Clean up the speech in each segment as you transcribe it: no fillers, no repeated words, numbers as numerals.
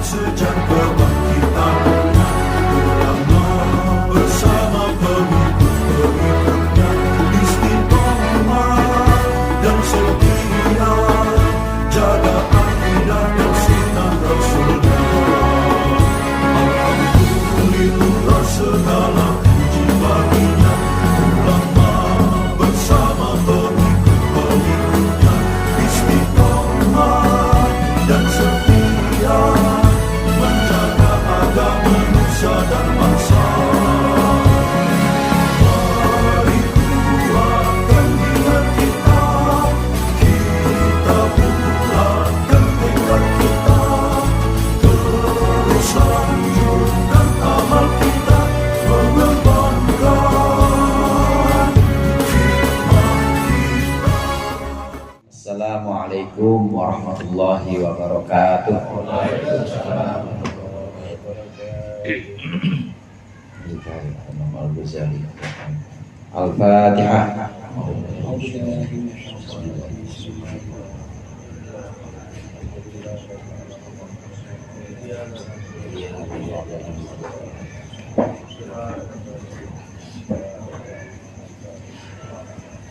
sejak kebangkitan ulama bersama pengikut-pengikutnya istiqomah dan setia jaga akidah dan sunnah Rasulullah. Alhamdulillah segala puji baginya ulama bersama pengikut-pengikutnya istiqomah dan setia menjaga agama nusa dan bangsa. Mari kuatkan niat kita, kita bulatkan tekad kita, terus lanjutkan amal kita, mengembangkan hikmah kita. Assalamualaikum warahmatullahi wabarakatuh. Al-Fatihah.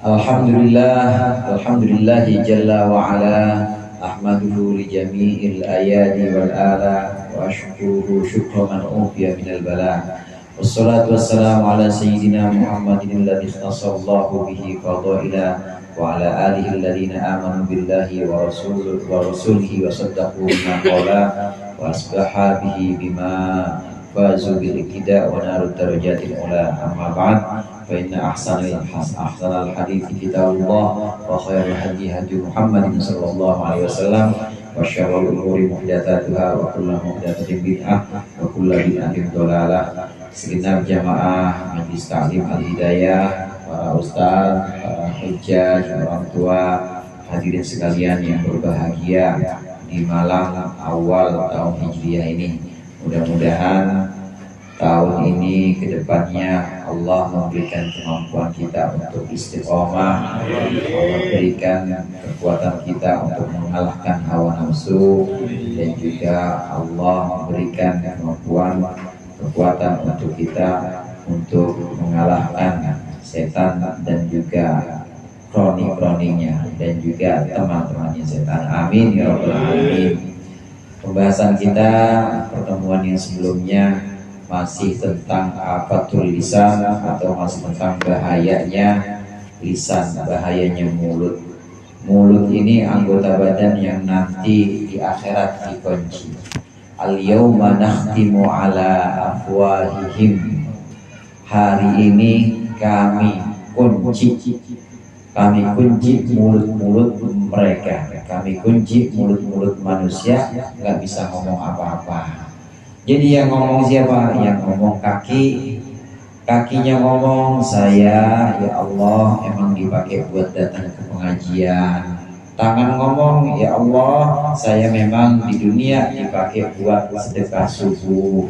Alhamdulillahi jalla wa ala, ahmaduhu li jami'il ayadi wal ala, wa ashkuruhu syukra man ufiya minal bala. Wassalatu wassalamu ala sayyidina Muhammadin alladhi ikhtasallahu bihi fadaila, wa ala alihi alladhina amanu billahi wa rasulihi wa saddaqu bima qala, wa asbaha bihi bima fazu bil iktida wa narud darajatil ula. Amma ba'd, fa inna ahsanal hadithi kitabullah, wa khairul hadi hadi Muhammadin sallallahu alaihi wasallam, wa syarrul umuri muhdatsatuha, wa kullu muhdatsatin bid'ah, wa kullu bid'atin dhalalah. Segenap jamaah Majelis Ta'lim Al-Hidayah, para ustaz, para hujjah, orang tua, hadirin sekalian yang berbahagia di malam awal tahun Hijriah ini. Mudah-mudahan tahun ini kedepannya Allah memberikan kemampuan kita untuk istiqomah, Allah berikan kekuatan kita untuk mengalahkan hawa nafsu, dan juga Allah memberikan kekuatan untuk kita untuk mengalahkan setan dan juga kroni-kroninya dan juga teman-temannya setan. Amin ya rabbal alamin. Pembahasan kita pertemuan yang sebelumnya masih tentang afatul lisan, atau masih tentang bahayanya lisan, bahayanya mulut. Mulut ini anggota badan yang nanti di akhirat dikunci. Al-yawma nakhtimu ala afwahihim. Hari ini kami kunci mulut-mulut mereka. Kami kunci mulut-mulut manusia, nggak bisa ngomong apa-apa. Jadi yang ngomong siapa? Yang ngomong kaki. Kakinya ngomong, saya ya Allah emang dipakai buat datang ke pengajian. Tangan ngomong, ya Allah saya memang di dunia dipakai buat sedekah subuh.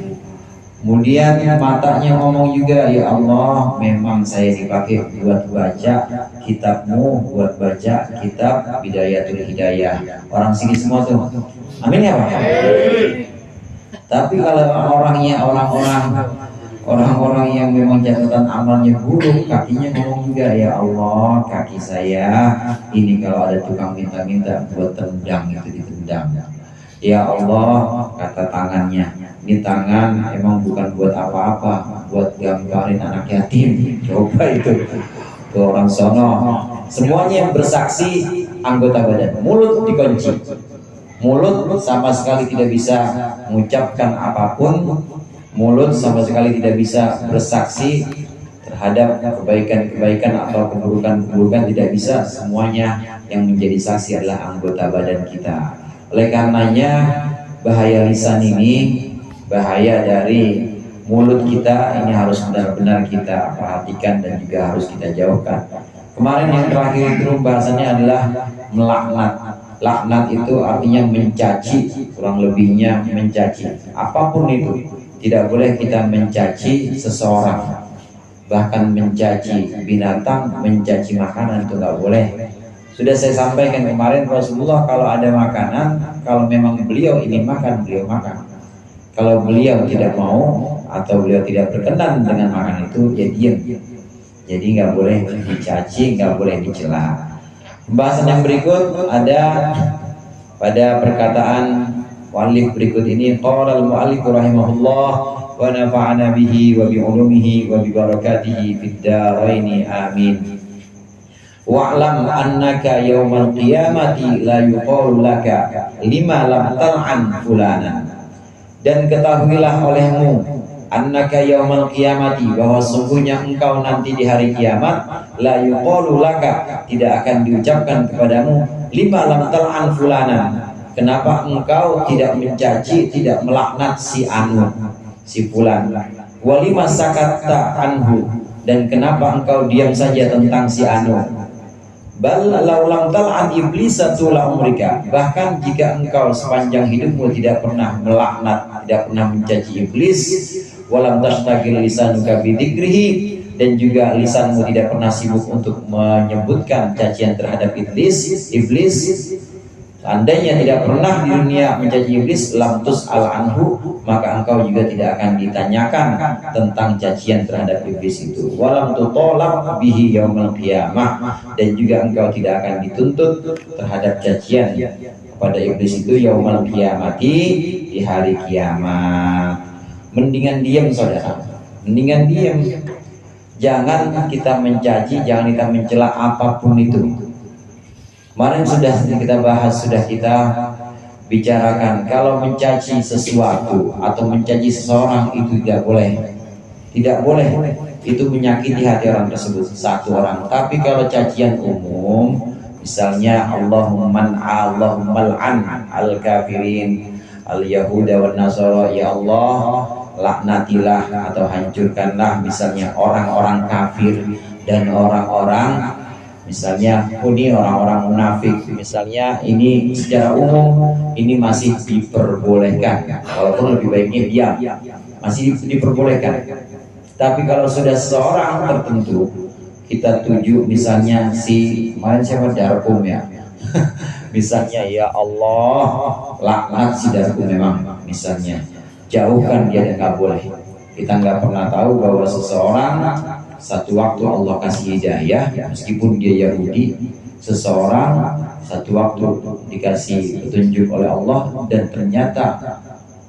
Kemudian matanya ngomong juga, ya Allah memang saya dipakai buat baca kitabmu, buat baca kitab Bidayatul Hidayah. Orang sini semua tuh amin ya Pak. Tapi kalau orang-orang yang memang catatan amalnya buruk, kakinya ngomong juga, ya Allah kaki saya ini kalau ada tukang minta-minta buat tendang itu ditendang. Ya Allah, kata tangannya, ini tangan emang bukan buat apa-apa, buat gambarin anak yatim. Coba itu ke orang sono. Semuanya bersaksi anggota badan. Mulut dikunci. Mulut sama sekali tidak bisa mengucapkan apapun. Mulut sama sekali tidak bisa bersaksi terhadap kebaikan-kebaikan atau keburukan-keburukan, tidak bisa. Semuanya yang menjadi saksi adalah anggota badan kita. Oleh karenanya bahaya lisan ini, bahaya dari mulut kita ini harus benar-benar kita perhatikan dan juga harus kita jauhkan. Kemarin yang terakhir itu bahasannya adalah melaknat. Laknat itu artinya mencaci, kurang lebihnya mencaci. Apapun itu, tidak boleh kita mencaci seseorang. Bahkan mencaci binatang, mencaci makanan itu nggak boleh. Sudah saya sampaikan kemarin, Rasulullah kalau ada makanan, kalau memang beliau ingin makan, beliau makan. Kalau beliau tidak mau atau beliau tidak berkenan dengan makanan itu, ya diam. Jadi nggak boleh dicaci, nggak boleh dicela. Pembahasan yang berikut ada pada perkataan muallif berikut ini. Qala al-muallif rahimahullah wa nafa'ana bihi wa bi ulumihi wa bi barakatihi fid dharain amin. Wa'lam annaka yaumal qiyamati la yuqalu laka lima lam tal'an fulana. Dan ketahuilah olehmu annaka yaumal qiyamati, bahwa sungguhnya engkau nanti di hari kiamat, la yuqalu laka, tidak akan diucapkan kepadamu, lima lam tal'an fulana, kenapa engkau tidak mencaci, tidak melaknat si anu, si fulan, walima sakatta anhu, dan kenapa engkau diam saja tentang si anu. Bal laulam tal'an iblis tula umrika, bahkan jika engkau sepanjang hidupmu tidak pernah melaknat, tidak pernah mencaci iblis, walam tashtagil lisanuka bidzikrihi, dan juga lisanmu tidak pernah sibuk untuk menyebutkan cacian terhadap iblis, seandainya tidak pernah di dunia mencaci iblis, lam tus'al anhu, maka engkau juga tidak akan ditanyakan tentang cacian terhadap iblis itu. Walam tutolak bihi yaumil qiyamah, dan juga engkau tidak akan dituntut terhadap cacian kepada iblis itu yaumil qiyamati, di hari kiamat. Mendingan diam saudara, mendingan diam. Jangan kita mencaci, jangan kita mencela apapun itu. Kemarin sudah kita bahas, sudah kita bicarakan, kalau mencaci sesuatu atau mencaci seseorang itu tidak boleh. Tidak boleh, itu menyakiti hati orang tersebut, satu orang. Tapi kalau cacian umum, misalnya Allahumman Allahummal'an al-kafirin al-yahuda wan nasara, ya Allah laknatilah atau hancurkanlah misalnya orang-orang kafir dan orang-orang, misalnya ini orang-orang munafik, misalnya ini secara umum ini masih diperbolehkan, walaupun lebih baiknya diam, masih diperbolehkan. Tapi kalau sudah seorang tertentu kita tuju, misalnya si kemarin siapa, Darkum ya misalnya, ya Allah laknat si Darkum, memang misalnya jauhkan dia, dan nggak boleh. Kita nggak pernah tahu bahwa seseorang satu waktu Allah kasih hidayah, meskipun dia Yahudi, seseorang satu waktu dikasih petunjuk oleh Allah dan ternyata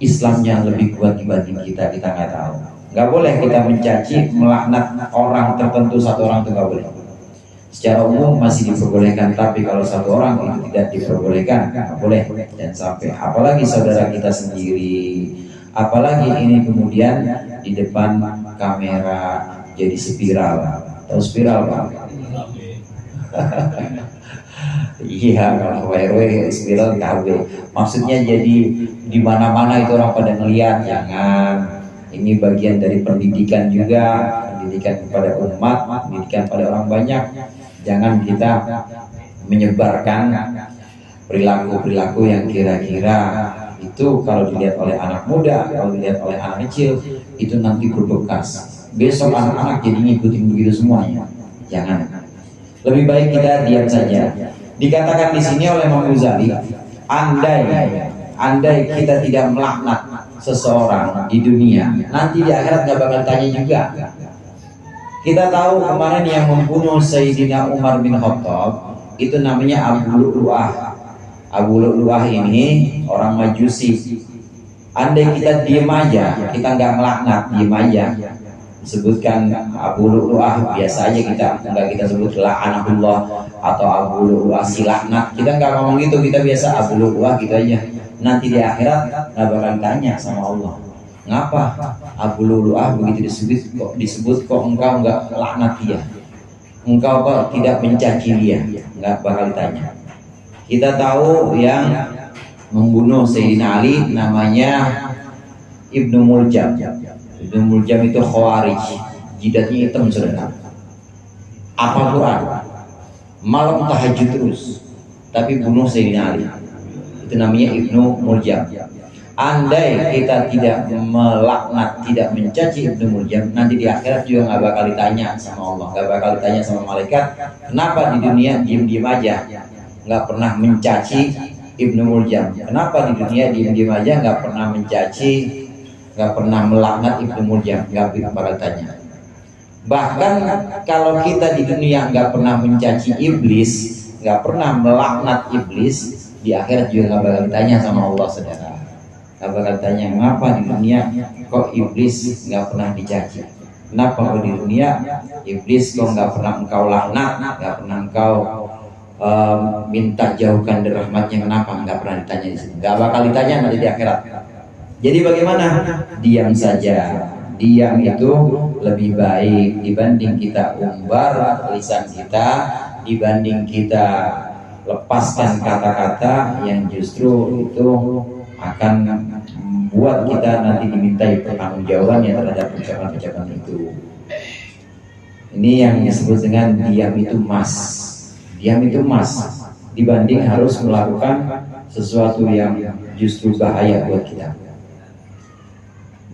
Islamnya lebih kuat dibanding kita nggak tahu. Nggak boleh kita mencaci, melaknat orang tertentu, satu orang itu nggak boleh. Secara umum masih diperbolehkan, tapi kalau satu orang itu tidak diperbolehkan, nggak boleh. Dan sampai apalagi saudara kita sendiri, apalagi ini kemudian di depan kamera jadi spiral. Tahu spiral Pak? Iya, kalau WRW spiral KB. Maksudnya jadi di mana-mana itu orang pada ngelihat. Jangan. Ini bagian dari pendidikan juga, pendidikan kepada umat, pendidikan pada orang banyak. Jangan kita menyebarkan perilaku-perilaku yang kira-kira itu kalau dilihat oleh anak muda, kalau dilihat oleh anak kecil, itu nanti berbekas. Besok anak-anak jadi ngikutin begitu semuanya. Jangan. Lebih baik kita diam saja. Dikatakan di sini oleh Imam Ghazali, andai kita tidak melaknat seseorang di dunia, nanti di akhirat nggak bakal tanya juga. Kita tahu kemarin yang membunuh Sayyidina Umar bin Khattab itu namanya Abu Lu'lu'ah. Abu Lu'lu'ah ini orang Majusi. Andai kita diem aja, kita nggak melaknat, diem aja, disebutkan Abu Lu'lu'ah, biasa aja nggak kita sebut la'anahullah atau Abu Lu'lu'ah si laknat, kita nggak ngomong gitu, kita biasa Abu Lu'lu'ah gitu aja. Nanti di akhirat nggak bakal tanya sama Allah, ngapa Abu Lu'lu'ah begitu disebut kok engkau nggak laknat dia, engkau kok tidak mencaci dia, nggak bakal ditanya. Kita tahu yang membunuh Sayyidina Ali namanya Ibnu Muljam. Ibnu Muljam itu Khawarij, jidatnya hitam saudara, apa Quran, malam tahajud terus, tapi bunuh Sayyidina Ali. Itu namanya Ibnu Muljam. Andai kita tidak melaknat, tidak mencaci Ibnu Muljam, nanti di akhirat juga nggak bakal ditanya sama Allah, nggak bakal ditanya sama malaikat, kenapa di dunia diem-diem aja, nggak pernah mencaci Ibnu Muljam. Kenapa di dunia diem-diem aja, nggak pernah mencaci nggak pernah melaknat Ibnu Muljam, nggak pernah tanya. Bahkan kalau kita di dunia nggak pernah mencaci iblis, nggak pernah melaknat iblis, di akhirat juga nggak bakal ditanya sama Allah, saudara. Nggak bakal tanya, mengapa di dunia kok iblis nggak pernah dicaci? Kenapa kok di dunia iblis kok nggak pernah engkau laknat, nggak pernah engkau minta jauhkan dari rahmatnya? Kenapa? Nggak pernah ditanya di sini. Nggak bakal ditanya nanti di akhirat. Jadi bagaimana? Diam saja. Diam itu lebih baik dibanding kita umbar lisan kita, dibanding kita lepaskan kata-kata yang justru itu akan membuat kita nanti dimintai pertanggungjawabannya terhadap ucapan-ucapan itu. Ini yang disebut dengan diam itu emas. Diam itu emas dibanding harus melakukan sesuatu yang justru bahaya buat kita.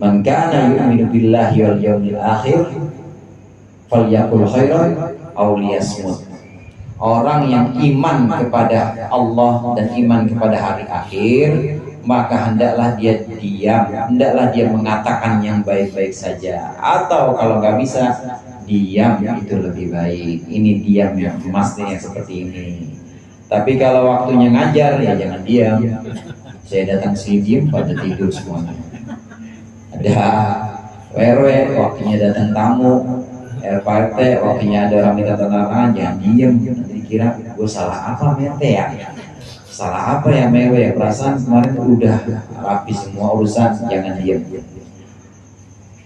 Man kana yu'minu billahi wal yawmil akhir falyaqul khairan aw liyasmut. Orang yang iman kepada Allah dan iman kepada hari akhir, maka hendaklah dia diam, hendaklah dia mengatakan yang baik-baik saja, atau kalau nggak bisa diam itu lebih baik. Ini diam yang emas nih, yang seperti ini. Tapi kalau waktunya ngajar ya jangan diam. Saya datang sini diam, pada tidur semuanya. Ada WRW, waktunya datang tamu, RPT, waktunya ada orang minta tanda tangan, jangan diem. Nanti dikira gue salah apa mete ya? Salah apa ya mewe ya? Perasaan kemarin udah rapi semua urusan, jangan diem.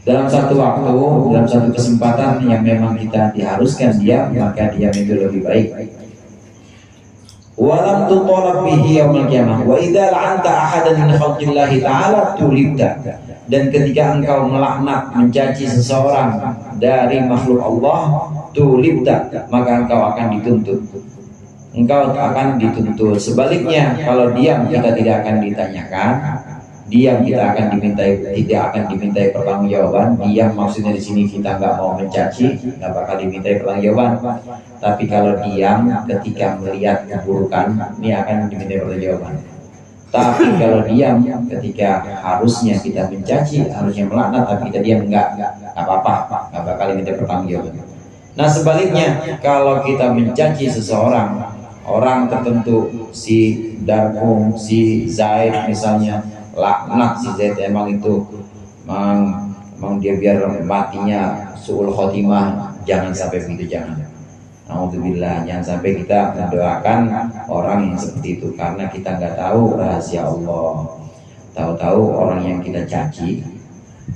Dalam satu waktu, dalam satu kesempatan yang memang kita diharuskan diam, maka diam itu lebih baik. Walam tutalab bihi yaumil qiyamah wa idza la'anta ahadan min khalqillahi ta'ala tulibta. Dan ketika engkau melaknat, mencaci seseorang dari makhluk Allah, tulibta, maka engkau akan dituntut. Engkau akan dituntut. Sebaliknya, kalau diam kita tidak akan ditanyakan, diam kita akan tidak akan dimintai pertanggungjawaban. Diam maksudnya di sini kita nggak mau mencaci, nggak bakal dimintai pertanggungjawaban. Tapi kalau diam ketika melihat keburukan, ini akan dimintai pertanggungjawaban. Tapi kalau diam ketika harusnya kita mencaci, harusnya melaknat, tapi kita diam nggak apa-apa, nggak bakal dimintai pertanggungjawaban. Nah sebaliknya, kalau kita mencaci seseorang, orang tertentu, si Darkum, si Zaid misalnya, laknat si Zaid, emang itu memang dia biar matinya su'ul khotimah, jangan sampai begitu, jangan. Alhamdulillah, jangan sampai kita mendoakan orang yang seperti itu, karena kita nggak tahu rahasia Allah. Tahu-tahu orang yang kita caci,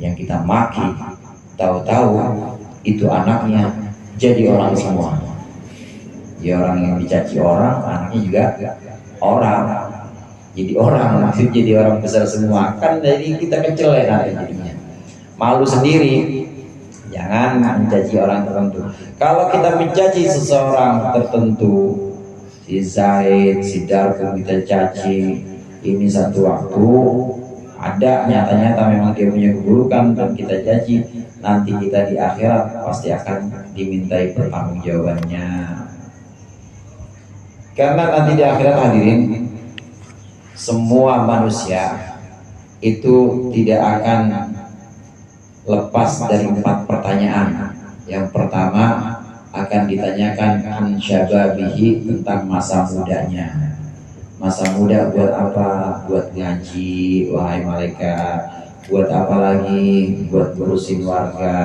yang kita maki, tahu-tahu itu anaknya jadi orang semua. Ya orang yang dicaci orang, anaknya juga orang. Jadi orang, maksud jadi orang besar semua. Kan dari kita kecil ya nanti jadinya. Malu sendiri. Jangan mencaci orang tertentu. Kalau kita mencaci seseorang tertentu, si Zaid, si Darkum kita caci, ini satu waktu ada nyata-nyata memang dia punya keburukan dan kita caci, nanti kita di akhirat pasti akan dimintai pertanggungjawabannya. Karena nanti di akhirat hadirin, semua manusia itu tidak akan lepas dari 4 pertanyaan. Yang pertama akan ditanyakan an syababihi, tentang masa mudanya. Masa muda buat apa? Buat ngaji, wahai malaikat. Buat apa lagi? Buat ngurusin warga.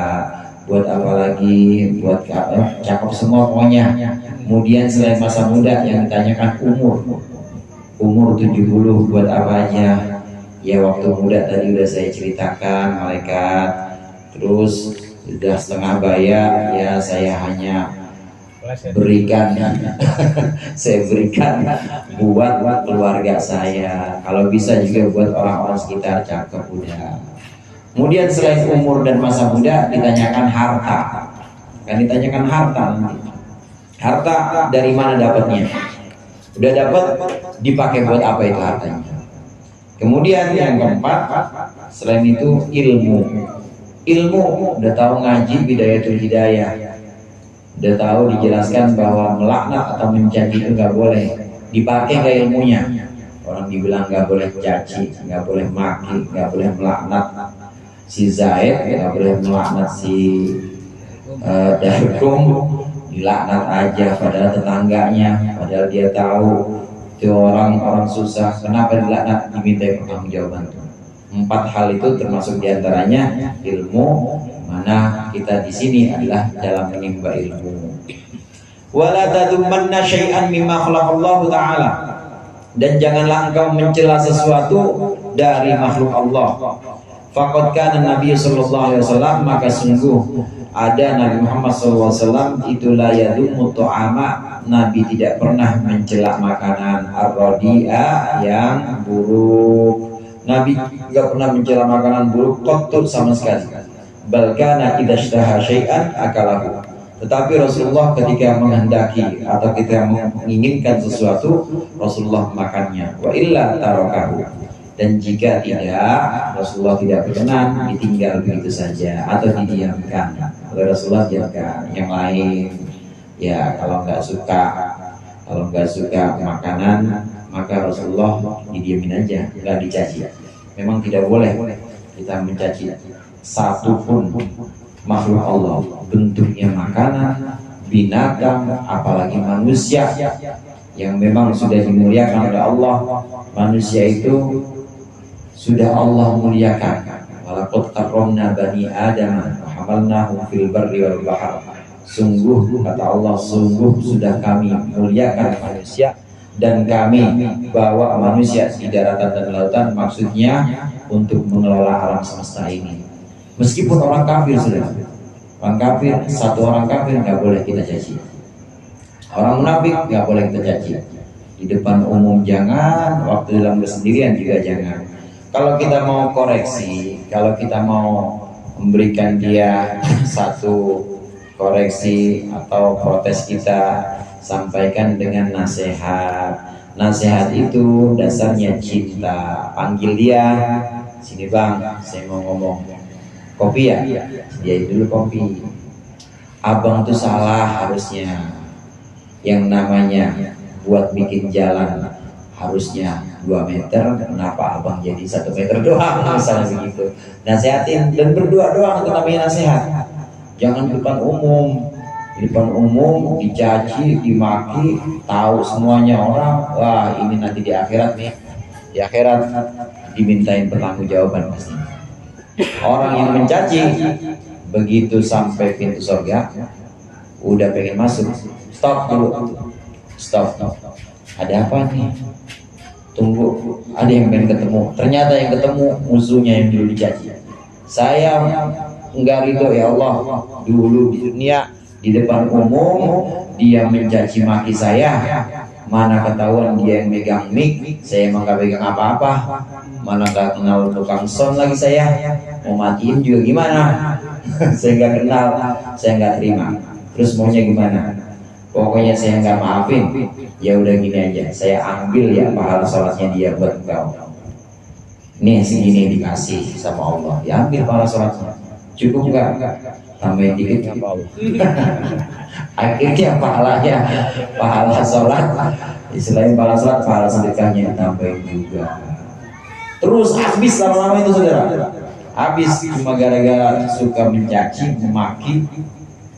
Buat apa lagi? Buat cakep semua pokoknya. Kemudian selain masa muda yang ditanyakan umur. Umur 70 buat apa aja? Ya waktu muda tadi udah saya ceritakan malaikat. Terus sudah setengah baya, ya saya hanya berikan saya berikan buat keluarga saya, kalau bisa juga buat orang-orang sekitar, cakep udah. Kemudian selain umur dan masa muda ditanyakan harta, kan ditanyakan harta nanti. Harta dari mana dapatnya? Udah dapat, dipakai buat apa itu hartanya? Kemudian yang keempat, selain itu ilmu udah tahu ngaji bidayatul hidayah, udah tahu dijelaskan bahwa melaknat atau mencaci itu nggak boleh, dipakai ke ilmunya. Orang dibilang nggak boleh caci, nggak boleh maki, nggak boleh melaknat, si Zaid nggak boleh melaknat si Darkum, dilaknat aja padahal tetangganya, padahal dia tahu itu orang susah. Kenapa dilaknat? Diminta pertanggungjawaban. 4 hal itu termasuk diantaranya ilmu, mana kita di sini adalah dalam menimba ilmu. Wala tadummanna syai'an mimma khalaqallahu ta'ala, dan janganlah engkau mencela sesuatu dari makhluk Allah. Faqad kana Nabi sallallahu alaihi wasallam, maka sungguh ada Nabi Muhammad sallallahu alaihi wasallam itu la yadumu ta'ama, Nabi tidak pernah mencela makanan ar-radi'a yang buruk. Nabi tidak pernah mencela makanan buruk qattu sama sekali. Bal kana idza ishtaha syai'an akalahu, tetapi Rasulullah ketika menghendaki atau ketika menginginkan sesuatu, Rasulullah makannya. Wa illa tarakahu, dan jika tidak, Rasulullah tidak berkenan ditinggal begitu saja atau didiamkan. Oleh Rasulullah diamkan. Yang lain, ya kalau nggak suka makanan, maka Rasulullah didiamin aja, nggak dicaci. Memang tidak boleh kita mencaci satupun makhluk Allah, bentuknya makanan, binatang, apalagi manusia yang memang sudah dimuliakan oleh Allah. Manusia itu sudah Allah muliakan. Walaqad karramna bani Adam wa hamalnahum fil barri wal bahr. Sungguh, kata Allah, sungguh sudah kami muliakan manusia dan kami bawa manusia di daratan dan lautan, maksudnya untuk mengelola alam semesta ini. Meskipun orang kafir sudah, orang kafir, satu orang kafir nggak boleh kita caci. Orang munafik nggak boleh kita caci. Di depan umum jangan, waktu dalam bersendirian juga jangan. Kalau kita mau koreksi, kalau kita mau memberikan dia satu koreksi atau protes, kita sampaikan dengan nasihat. Nasihat itu dasarnya cinta. Panggil dia, sini bang, saya mau ngomong. Kopi ya? Dia dulu kopi. Abang tuh salah harusnya. Yang namanya buat bikin jalan harusnya 2 meter, kenapa abang jadi 1 meter doang, misalnya begitu. Nasihatin dan berdua doang, itu namanya nasihat. Jangan di depan umum. Di depan umum dicaci, dimaki, tahu semuanya orang. Wah, ini nanti di akhirat nih. Di akhirat dimintain pertanggungjawaban pasti. Orang yang mencaci begitu sampai pintu surga, udah pengen masuk, stop dulu, stop. Ada apa nih? Tunggu, ada yang pengen ketemu. Ternyata yang ketemu musuhnya yang dulu dicaci. Saya enggak ridho ya Allah, dulu di dunia di depan umum dia mencaci maki saya. Mana ketahuan dia yang megang mic, saya emang gak pegang apa-apa. Mana gak kenal tukang sound lagi saya, mau matiin juga gimana? Saya gak kenal, saya gak terima. Terus maunya gimana? Pokoknya saya gak maafin. Ya udah gini aja, saya ambil ya pahala sholatnya dia buat engkau. Nih segini dikasih sama Allah, diambil pahala sholatnya. Cukup nggak? Tambahin dikit nggak mau. Akhirnya pahala sholat, selain pahala sholat, pahala sedekahnya tambahin juga. Terus habis lama-lama itu saudara. Habis cuma gara-gara suka mencaci, memaki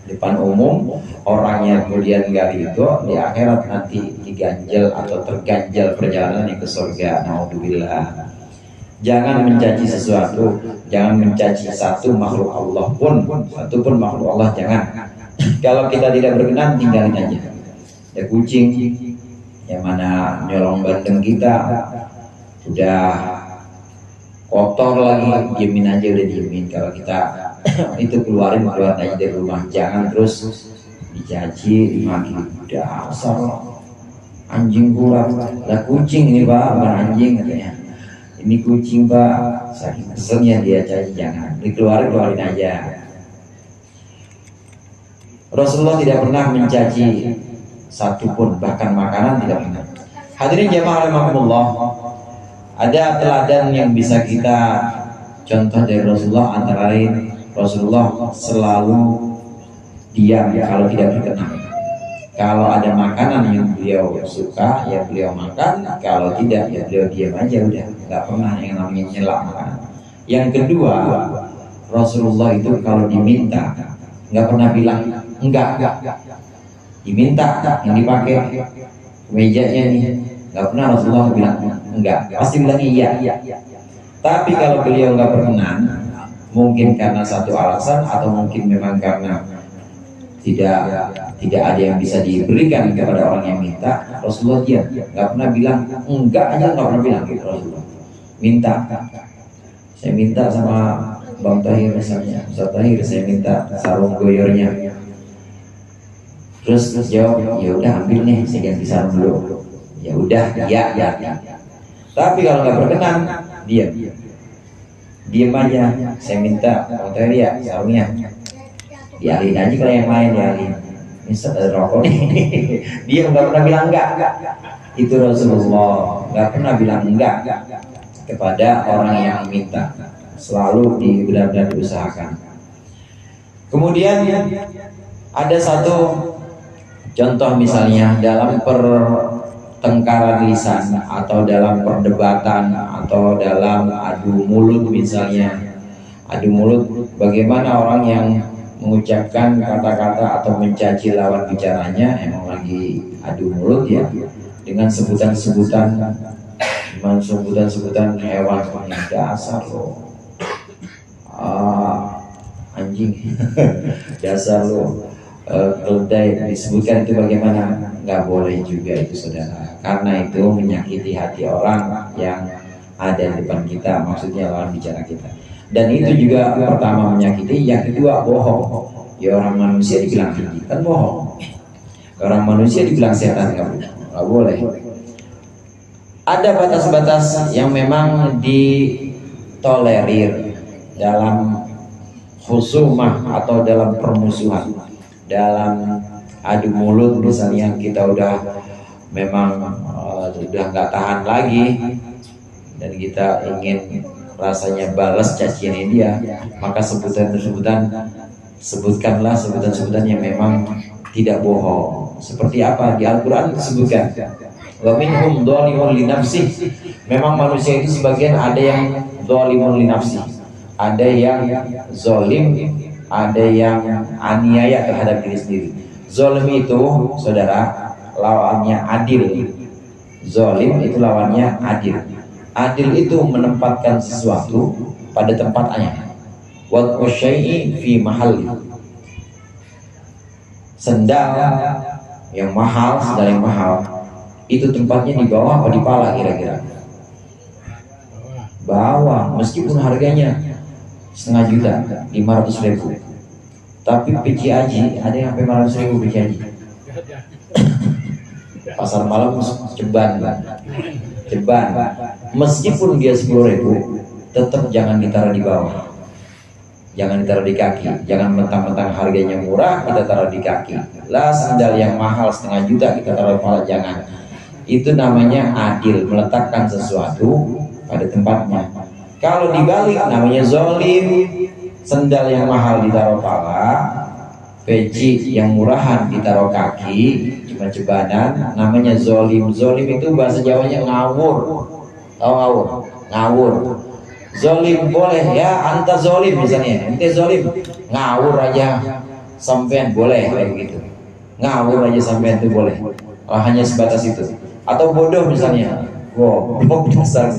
depan umum, orangnya kemudian nggak itu, di akhirat nanti diganjel atau terganjal perjalanannya ke surga. Naudzubillah. Jangan mencaci sesuatu, jangan mencaci satu makhluk Allah pun, satu pun makhluk Allah jangan. Kalau kita tidak berkenan, tinggalin aja. Ya kucing, yang mana nyolong bandeng kita, udah kotor lagi, diemin aja, udah diemin. Kalau kita itu keluar aja dari rumah, jangan terus dicaci, dimaki. Udah asal anjing kurang, lah kucing ini pak, bukan anjing katanya. Ini kucing pak, saking keselnya dia caci, jangan dikeluarin aja. Rasulullah tidak pernah mencaci satupun, bahkan makanan tidak pernah. Hadirin jamaah rahimakumullah, ada teladan yang bisa kita contoh dari Rasulullah, antara lain Rasulullah selalu diam kalau tidak berkenan. Kalau ada makanan yang beliau suka, ya beliau makan. Kalau tidak, ya beliau diam aja udah. Nggak pernah yang namanya nyela makanan. Yang kedua, Rasulullah itu kalau diminta nggak pernah bilang enggak. Diminta yang dipakai mejanya nih, nggak pernah Rasulullah bilang enggak, pasti bilang iya. Tapi kalau beliau nggak berkenan, mungkin karena satu alasan atau mungkin memang karena tidak ada yang bisa diberikan kepada orang yang minta, Rasulullah diam, nggak pernah bilang enggak aja, nggak pernah bilang gitu. Rasulullah minta, saya minta sama Bang Tahir misalnya, Ustaz Tahir, saya minta sarung goyornya. Terus jawab, ya udah ambil nih, saya ganti sarung dulu. Ya udah, ya. Tapi kalau nggak berkenan, diam aja. Saya minta Bang Tahir ya sarungnya, dialihin aja kalau yang lain dialihin. Ini rokok nih. Dia nggak pernah bilang enggak. Itu Rasulullah nggak pernah bilang enggak kepada orang yang minta. Selalu benar-benar diusahakan. Kemudian ada satu contoh misalnya dalam pertengkaran lisan atau dalam perdebatan atau dalam adu mulut misalnya. Adu mulut, bagaimana orang yang mengucapkan kata-kata atau mencaci lawan bicaranya, emang lagi adu mulut ya, dengan sebutan-sebutan hewan seperti dasar lo, anjing, dasar lo, keledai, disebutkan itu bagaimana? Nggak boleh juga itu saudara, karena itu menyakiti hati orang yang ada di depan kita, maksudnya lawan bicara kita. Dan itu juga pertama menyakiti, yang kedua bohong. Ya orang manusia dibilang tinggi kan bohong, orang manusia dibilang setan nggak boleh. Ada batas-batas yang memang ditolerir dalam khusumah atau dalam permusuhan, dalam adu mulut misalnya. Kita udah nggak tahan lagi dan kita ingin rasanya balas cacian dia, maka sebutkanlah sebutan yang memang tidak bohong. Seperti apa di Al-Quran disebutkan, wa minhum dzalimun li nafsih. Memang manusia itu sebagian ada yang dzalimun li nafsih, ada yang zalim, ada yang aniaya terhadap diri sendiri. Zalim itu saudara lawannya adil, zalim itu lawannya adil. Adil itu menempatkan sesuatu pada tempatnya. Wa syai'i fi mahalli. Sendal yang mahal itu tempatnya di bawah apa di pala kira-kira? Bawah, meskipun harganya 500 juta, 500.000. Tapi PC Aji ada yang sampai 500.000 PC Aji. Pasar malam ceban. Meskipun dia 10.000, tetap jangan ditaruh di bawah, jangan ditaruh di kaki. Jangan mentang-mentang harganya murah kita taruh di kaki. Lah sandal yang mahal 500 juta kita taruh di kepala, jangan. Itu namanya adil, meletakkan sesuatu pada tempatnya. Kalau dibalik namanya zalim. Sandal yang mahal ditaruh kepala, peci yang murahan ditaruh kaki, cuma cebanan, namanya zalim. Zalim itu bahasa Jawanya ngawur. Tahu ngawur? Zalim boleh ya, anta zalim misalnya, ente zalim, ngawur aja sampean boleh kayak begitu. Ngawur aja sampean itu boleh. Hanya sebatas itu. Atau bodoh misalnya, goblok dasar,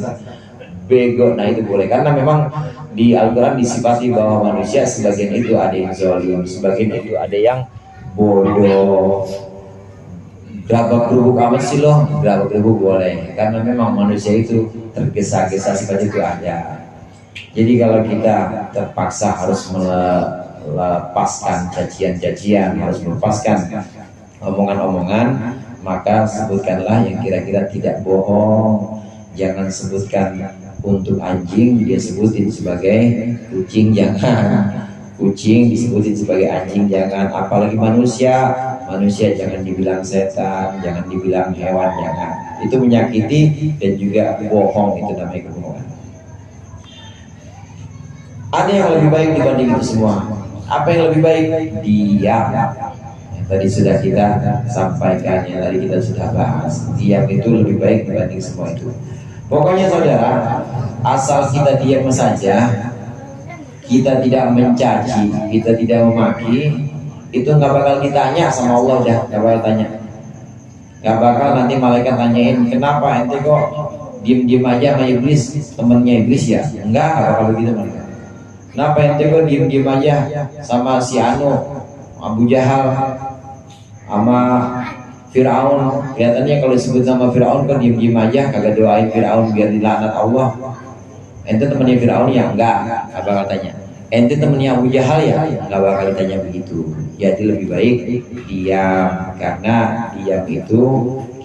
bego, nah itu boleh. Karena memang di Al-Quran disifati bahwa manusia sebagian itu ada yang zalim, sebagian itu ada yang bodoh. Gerabak-gerubuk amat sih loh, gerabak-gerubuk boleh, karena memang manusia itu tergesa-gesa seperti itu ada. Jadi kalau kita terpaksa harus melepaskan cacian-cacian, harus melepaskan omongan-omongan, maka sebutkanlah yang kira-kira tidak bohong. Jangan sebutkan untuk anjing dia sebutin sebagai kucing, jangan. Kucing disebutin sebagai anjing, jangan. Apalagi manusia jangan dibilang setan, jangan dibilang hewan, jangan. Itu menyakiti dan juga bohong, itu namanya kebohongan. Ada yang lebih baik dibanding itu semua. Apa yang lebih baik? Diam. Tadi sudah kita sampaikan, tadi kita sudah bahas. Diam itu lebih baik dibanding semua itu. Pokoknya saudara, asal kita diam saja, kita tidak mencaci, kita tidak memaki, itu nggak bakal ditanya sama Allah, dah nggak bakal tanya, nggak bakal nanti malaikat tanyain kenapa ente kok diem aja sama iblis, temennya iblis ya, nggak bakal begitu malaikat. Kenapa ente kok diem aja sama si Abu Jahal sama Fir'aun, kelihatannya kalau disebut nama Fir'aun kan diem aja, kagak doain Fir'aun biar dilaknat Allah. Ente temennya Fir'aun ya? Enggak bakal tanya. Ente temennya Abu Jahal ya? Enggak bakal ditanya begitu. Jadi lebih baik diam, karena diam itu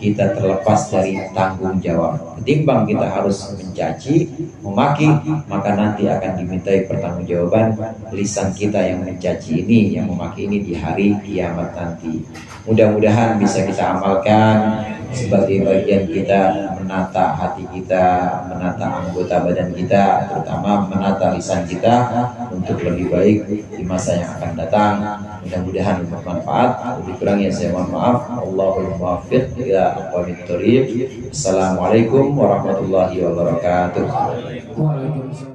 kita terlepas dari tanggung jawab. Ketimbang kita harus mencaci, memaki, maka nanti akan dimintai pertanggungjawaban lisan kita yang mencaci ini, yang memaki ini di hari kiamat nanti. Mudah-mudahan bisa kita amalkan sebagai bagian kita menata hati kita, menata anggota badan kita, terutama menata lisan kita untuk lebih baik di masa yang akan datang. Mudah-mudahan bermanfaat. Lebih kurangnya saya mohon maaf. Allahul muwaffiq ila aqwamit thoriq. Assalamualaikum warahmatullahi wabarakatuh. Waalaikumsalam.